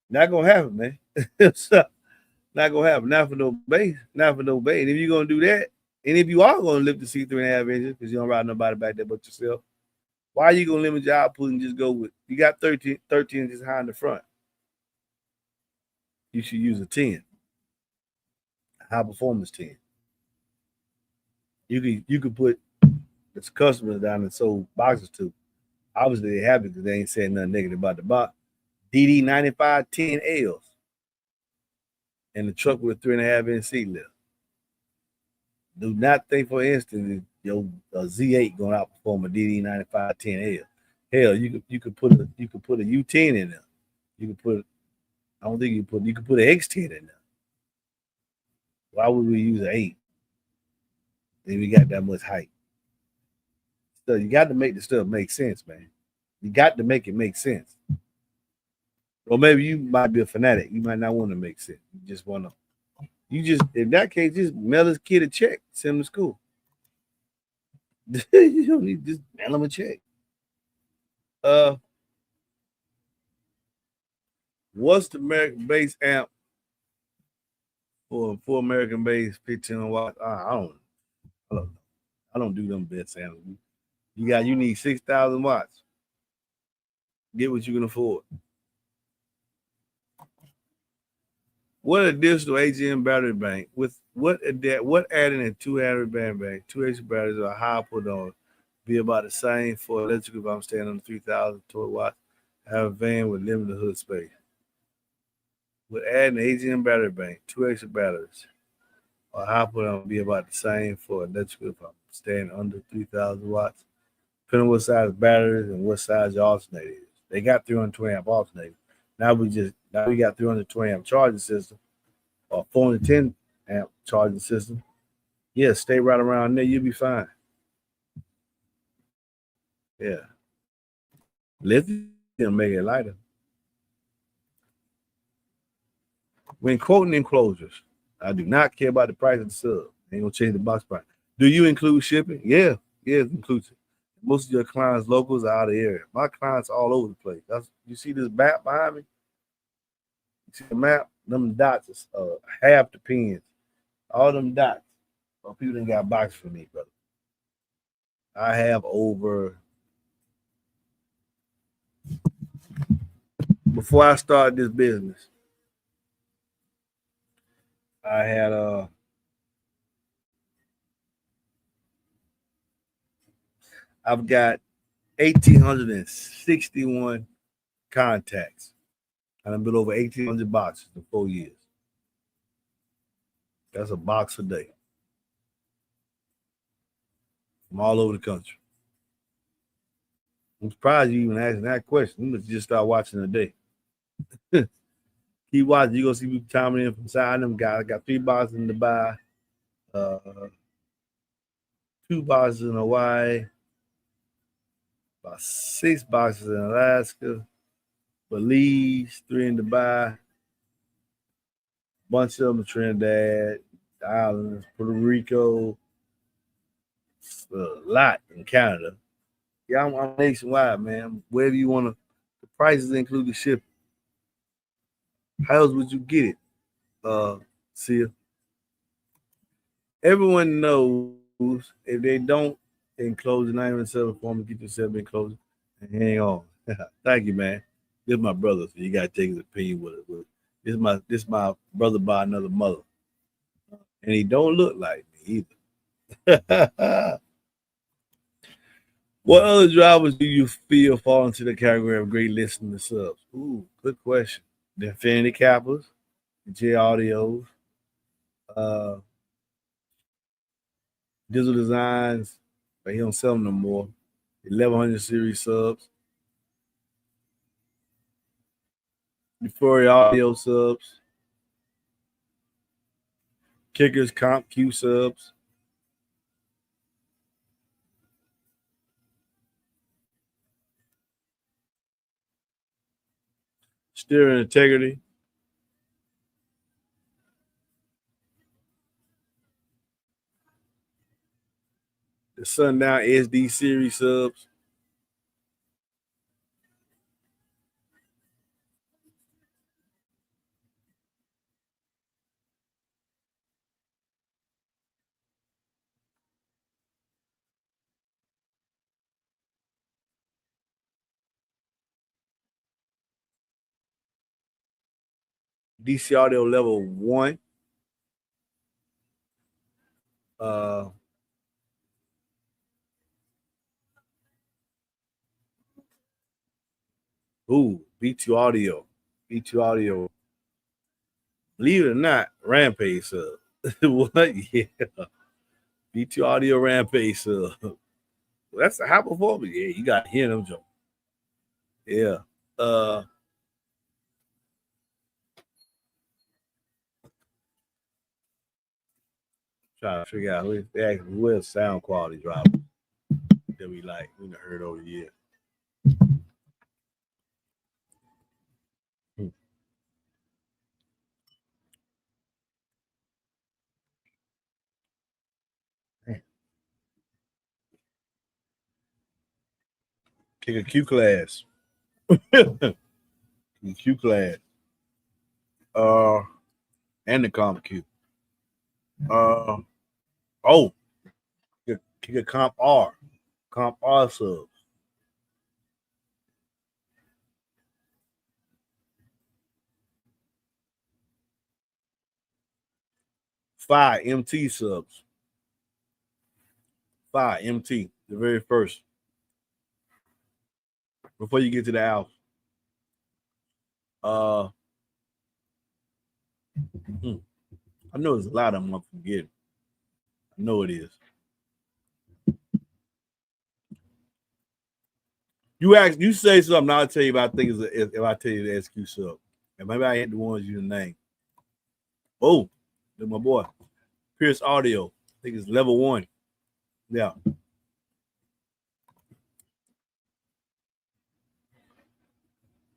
Not going to happen, man. Not going to happen. Not for no base. Not for no base. And if you're going to do that, and if you are going to lift the seat 3.5 inches because you don't ride nobody back there but yourself, why are you going to limit your output and just go with, you got 13 inches high in the front. You should use a 10. High performance 10. You could put this customers down and sold boxes to. Obviously they're happy because they ain't saying nothing negative about the box. DD95 10Ls. And the truck with a 3.5 inch seat lift. Do not think for instance your Z8 gonna outperform a DD95 10L. Hell, you could put a U10 in there. You could put you could put an X10 in there. Why would we use an 8? Then we got that much height. So you got to make the stuff make sense, man. You got to make it make sense. Or maybe you might be a fanatic. You might not want to make sense. You just want to. In that case, just mail his kid a check, send him to school. You don't need to just mail him a check. What's the American base amp for American base 15 watts? I don't do them bits amps. You need 6,000 watts. Get what you can afford. What additional AGM battery bank with what adding a 2 battery bank, 2 extra batteries or a high output on be about the same for electrical if I'm staying on 3,000 watts. Have a van with limited hood space. With adding an AGM battery bank, 2 extra batteries, or high output on be about the same for electrical if I'm staying under 3,000 watts. Depending on what size batteries and what size your alternator is. They got 320 amp alternator. Now we got 320 amp charging system or 410 amp charging system. Yeah, stay right around there. You'll be fine. Yeah. Lithium make it lighter. When quoting enclosures, I do not care about the price of the sub. Ain't gonna change the box price. Do you include shipping? Yeah, it's inclusive. Most of your clients locals are out of the area. My clients all over the place. You see this map behind me? You see the map? Them dots is half the pins. All them dots. Well, people didn't got boxes for me, brother. I have over, before I started this business, I had I've got 1,861 contacts. And I've been over 1,800 boxes in 4 years. That's a box a day. From all over the country. I'm surprised you even asking that question. You must just start watching a day. Keep watching. You're going to see people chiming in from side them guys. I got 3 boxes in Dubai, 2 boxes in Hawaii, about 6 boxes in Alaska, Belize, 3 in Dubai, bunch of them in Trinidad, the islands, Puerto Rico, a lot in Canada. Yeah, I'm nationwide, man. Wherever you want to, the prices include the shipping. How else would you get it, Sia? everyone knows if they don't enclose the 97 form, get yourself enclosed and hang on. Thank you, man. This is my brother, so you gotta take his opinion with it. This my brother by another mother, and he don't look like me either. What other drivers do you feel fall into the category of great listening to subs? Ooh, good question. The Infinity Kappas, the J Audios, uh, Digital Designs, but he don't sell them no more. 1100 series subs, the Furry Audio subs, Kickers Comp Q subs, Steering Integrity, the Sundown SD series subs, DC Audio Level 1, uh, B2 Audio, B2 Audio. Believe it or not, Rampage sub. What? Yeah. B2 Audio Rampage sub. That's a high performance. Yeah, you got to hear them, Joe. Yeah. Uh, Trying to figure out who else sound quality drivers that we like. We done heard over the years. Hmm. Kick a Q class. Q class. Uh, and the comp Q. Uh, oh, kick a comp R. Comp R subs. 5 MT subs. 5 MT, the very first. Before you get to the Alpha. Uh, I know there's a lot of them I'm forgetting. I know it is. You say something, I'll tell you about things if I tell you the SQ sub. And maybe I ain't the ones you name. Oh, that's my boy. Pierce Audio. I think it's level 1. Yeah.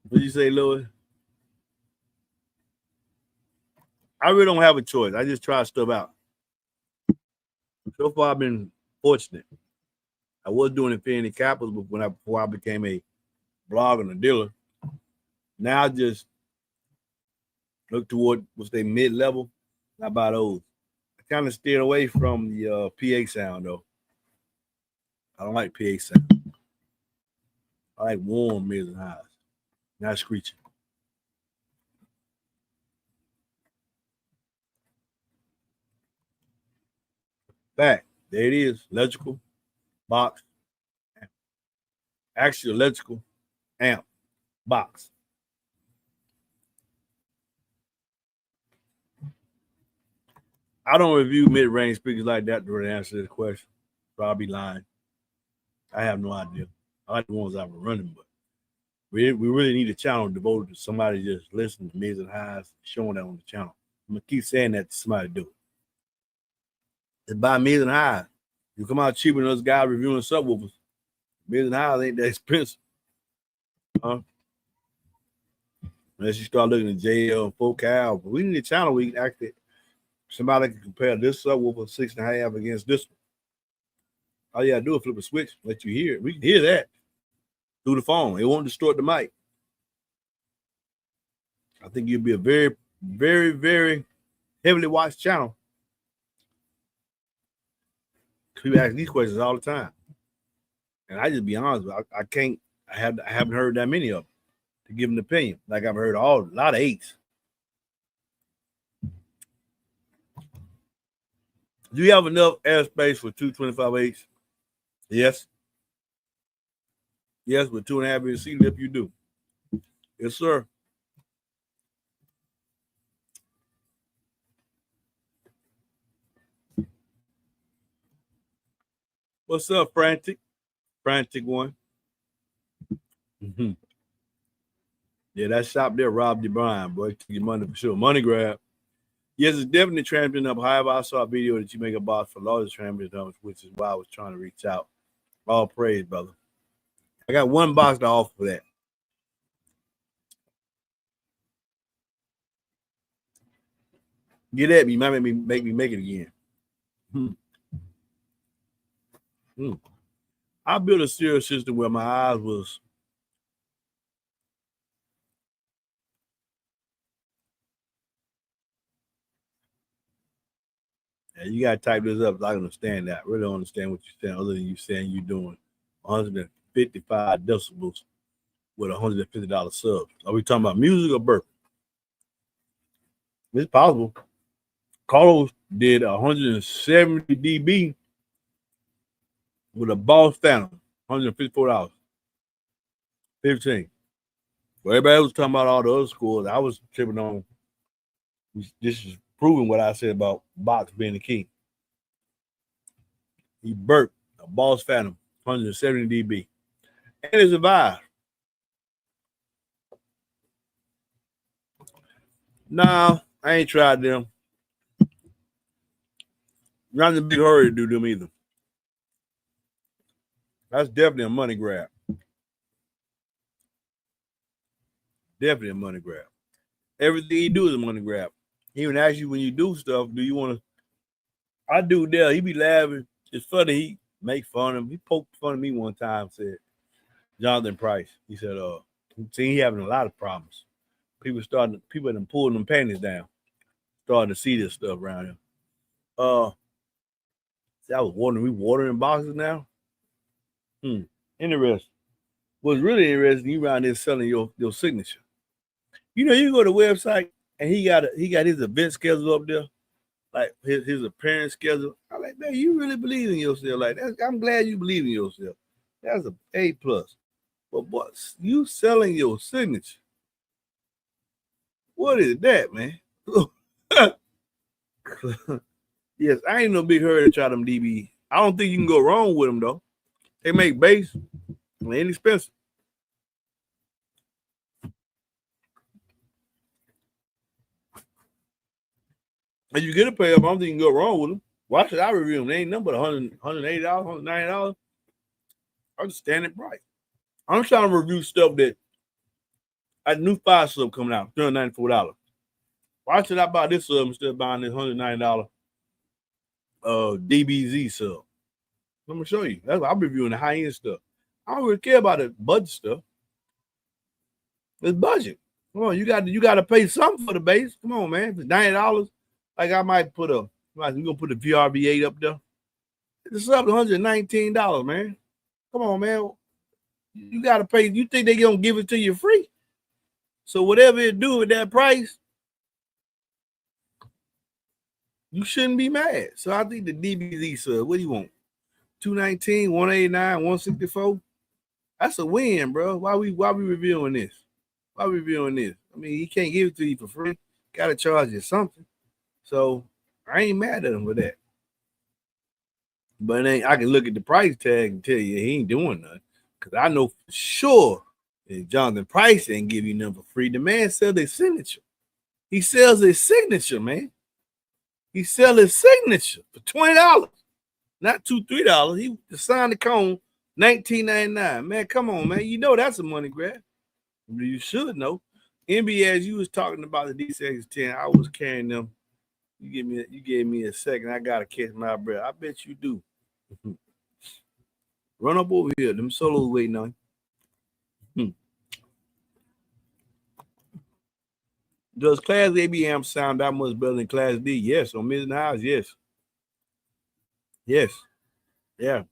What you say, Louis? I really don't have a choice. I just try stuff out. So far, I've been fortunate. I was doing Infinity Kappas before I became a blogger and a dealer. Now I just look toward what's their mid-level. How about those? I kind of steered away from the PA sound though. I don't like PA sound. I like warm mids and highs, not screeching. Back there it is. Electrical box. Actually, electrical amp box. I don't review mid-range speakers like that to really answer this question. Probably lying. I have no idea. I like the ones I've been running, but we really need a channel devoted to somebody just listening to mids and highs, showing that on the channel. I'm gonna keep saying that to somebody do it. It's buy mids and highs. You come out cheaper than those guys reviewing subwoofers. Mids and highs ain't that expensive. Huh? Unless you start looking at JL and Focal. But we need a channel where you can actually somebody can compare this subwoofer 6.5 against this one. All you gotta do is flip a switch, let you hear it. We can hear that through the phone. It won't distort the mic. I think you'll be a very, very, very heavily watched channel People ask these questions all the time, and I just be honest. I can't. I haven't heard that many of them to give an opinion. Like I've heard a lot of 8s. Do you have enough airspace for 225/8? Yes. Yes, with 2.5 inch seat lift, you do. Yes, sir. What's up, Frantic? Frantic one. Mm-hmm. Yeah, that shop there robbed you blind, boy. Took your money for sure. Money grab. Yes, it's definitely tramping up. However, I saw a video that you make a box for largest tramping dumps, which is why I was trying to reach out. All praise, brother. I got one box to offer for that. Get at me. You might make me make it again. I built a stereo system where my eyes was. And you gotta type this up. I understand that. I really don't understand what you're saying, other than you saying you're doing 155 decibels with $150 subs. Are we talking about music or burp? It's possible. Carlos did 170 dB with a Boss Phantom, $154. 15. Well, everybody was talking about all the other schools. I was tripping on. This is proving what I said about box being the key. He burped a Boss Phantom, 170 dB. And it survived. No, I ain't tried them. Not in a big hurry to do them either. That's definitely a money grab. Definitely a money grab. Everything he do is a money grab. He even asks you when you do stuff, do you want to? I do there. He be laughing. It's funny. He make fun of him. He poked fun of me one time, said, Jonathan Price. He said, see, he having a lot of problems. People done pulling them panties down. Starting to see this stuff around him. See, I was wondering, we watering boxes now? Interesting. What's really interesting, you around there selling your signature. You know, you go to the website and he got his event schedule up there, like his appearance schedule. I'm like, man, you really believe in yourself like that. I'm glad you believe in yourself. That's a A+. But what you selling your signature? What is that, man? Yes, I ain't no big hurry to try them DB. I don't think you can go wrong with them though. They make bass, they inexpensive. If you get a pair of them, I don't think you can go wrong with them. Why should I review them? They ain't nothing but $180, $190. I'm just standing price. I'm trying to review stuff that a new 5 sub coming out, $394. Why should I buy this sub instead of buying this $190 DBZ sub? I'm gonna show you. That's why I'm reviewing the high end stuff. I don't really care about the budget stuff. It's budget. Come on, you got to pay something for the bass. Come on, man. If it's $90, like I might we're gonna put the VRB8 up there. It's up to $119, man. Come on, man. You got to pay. You think they gonna give it to you free? So whatever it do with that price, you shouldn't be mad. So I think the DBZ sub. What do you want? 219, 189, 164. That's a win, bro. Why we reviewing this? Why we reviewing this? I mean, he can't give it to you for free. Gotta charge you something. So I ain't mad at him with that. But I can look at the price tag and tell you he ain't doing nothing. Cause I know for sure that Jonathan Price ain't give you nothing for free. The man sells his signature. He sells his signature, man. He sells his signature for $20. Not $2-3. He signed the cone, $19.99. Man, come on, man. You know that's a money grab. You should know. MB, as you was talking about the D610, I was carrying them. You gave me a second. I gotta catch my breath. I bet you do. Run up over here. Them solos waiting on you. Does Class AB amp sound that much better than Class D? Yes. On Mid and Highs, yes. Yes. Yeah.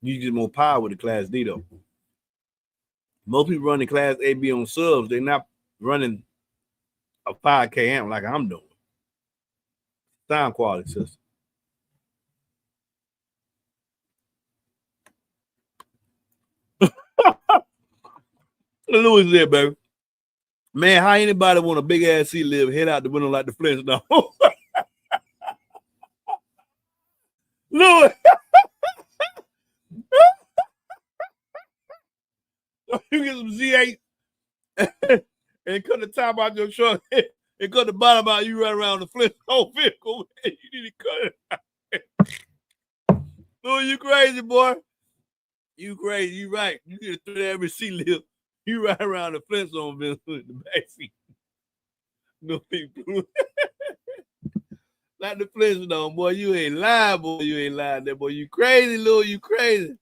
You get more power with the Class D though. Most people running Class A, B on subs. They're not running a 5K amp like I'm doing. Sound quality system. Louis there, baby. Man, how anybody want a big ass seat live head out the window like the Flintstones? Louis, you get some Z8 and cut the top out your truck and cut the bottom out. You run around the Flintstone vehicle. Man, you need to cut it. Louis, you crazy, boy. You crazy. You right. You get through every seat live. You ride around the Flintstone vehicle in the back seat. No people. Like the Flintstone, boy. You ain't lying, boy. You ain't lying there, boy. You crazy, Louis. You crazy.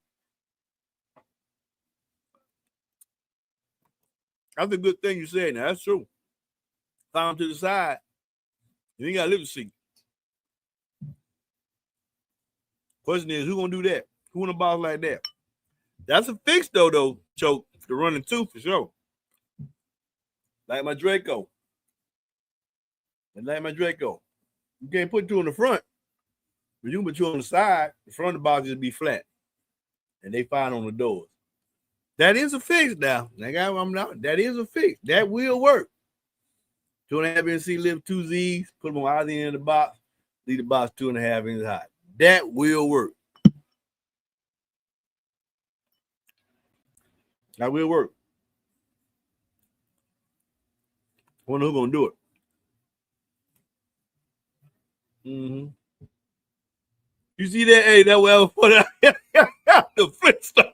That's a good thing you said. Now that's true. Climb to the side. You ain't got to live the seat. Question is, who gonna do that? Who in a box like that? That's a fix though, Choke. The running two for sure. Like my Draco. And like my Draco. You can't put two in the front. But you can put two on the side. The front of the box just be flat. And they fine on the doors. That is a fix now. That is a fix. That will work. 2.5 inch seat lift, 2 Z's, put them on either end of the box, leave the box 2.5 inches high. That will work. That will work. I wonder who's gonna do it. Mm-hmm. You see that? Hey, that well for the Flintstone.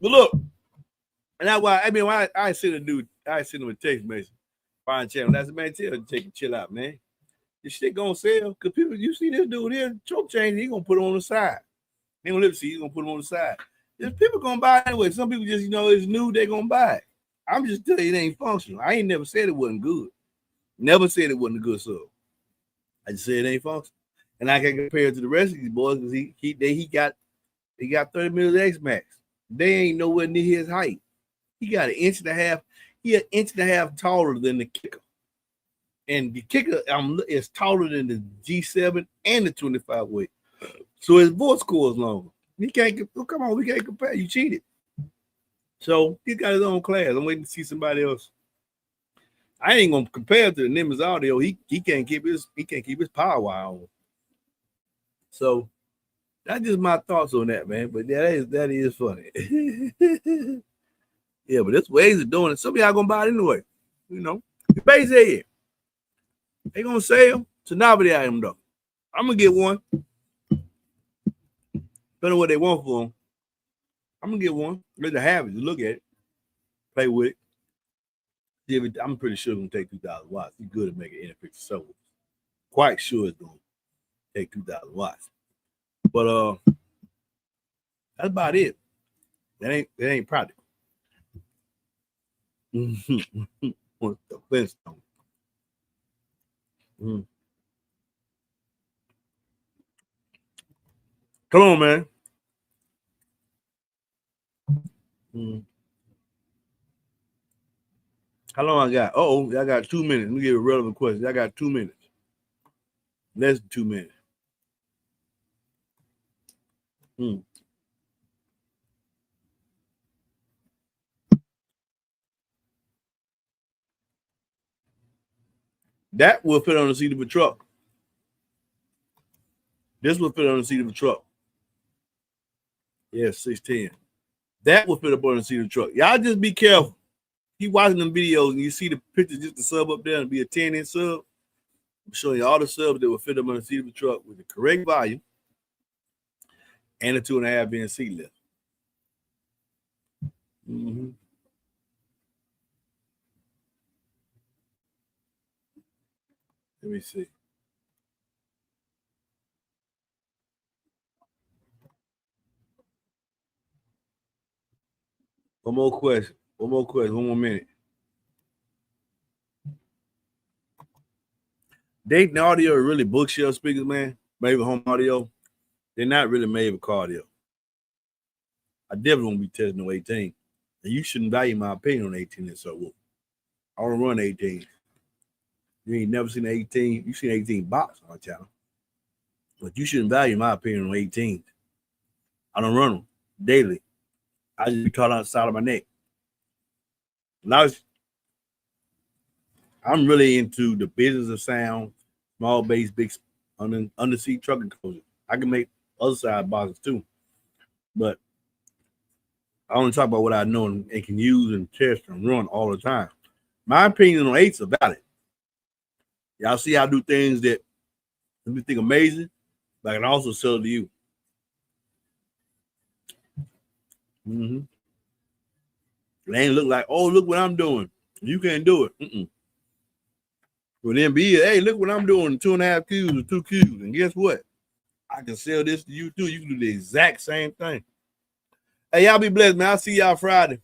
But look, and that's why I send a dude, I send him a text message. Fine channel. That's the man tell you take a chill out, man. This shit gonna sell. Cause people, you see this dude here, choke chain, he gonna put it on the side. He gonna live see, he's gonna put it on the side. There's people gonna buy it anyway. Some people just, it's new, they gonna buy it. I'm just telling you it ain't functional. I ain't never said it wasn't good. Never said it wasn't a good sub. I just said it ain't functional. And I can compare it to the rest of these boys because he got 30 mil X Max. They ain't nowhere near his height. He got an inch and a half. He an inch and a half taller than the kicker. And the kicker is taller than the G7 and the 25 weight. So his voice core is longer. We can't compare. You cheated. So he got his own class. I'm waiting to see somebody else. I ain't gonna compare to the Nimbus Audio. He can't keep his power wire on. So that's just my thoughts on that, man. But that is funny. Yeah, but there's ways of doing it. Some of y'all gonna buy it anyway. The base head. They gonna sell. So novelty item though. I'm gonna get one. Depending on what they want for them. I'm gonna get one. Let them have it. Look at it. Play with it. I'm pretty sure it's gonna take 2,000 watts. It's good to make an interface so quite sure it's gonna take 2,000 watts. But that's about it. That ain't practical. What's the Flintstone? Come on, man. How long I got? I got 2 minutes. Let me give a relevant question. I got 2 minutes. Less than 2 minutes. That will fit on the seat of a truck. This will fit on the seat of a truck. Yes, 610. That will fit up on the seat of the truck. Y'all just be careful. Keep watching them videos and you see the picture, just the sub up there and be a 10-inch sub. I'm showing you all the subs that will fit up on the seat of the truck with the correct volume and a 2.5 inch seat lift. Let me see. One more question. One more minute. Dayton Audio are really bookshelf speakers, man. Maybe home audio. They're not really made for cardio. I definitely won't be testing no 18. And you shouldn't value my opinion on 18 and so I don't run 18. You ain't never seen 18. You've seen 18 box on my channel. But you shouldn't value my opinion on 18. I don't run them daily. I just be caught on the side of my neck. Now I'm really into the business of sound, small base, big underseat truck enclosure. I can make other side boxes too. But I only talk about what I know and can use and test and run all the time. My opinion on 8s are valid. Y'all see I do things that you think amazing, but I can also sell to you. It ain't look like, oh, look what I'm doing. You can't do it. With MBE, hey, look what I'm doing, 2.5 cubes or 2 cubes. And guess what? I can sell this to you too. You can do the exact same thing. Hey, y'all be blessed, man. I'll see y'all Friday.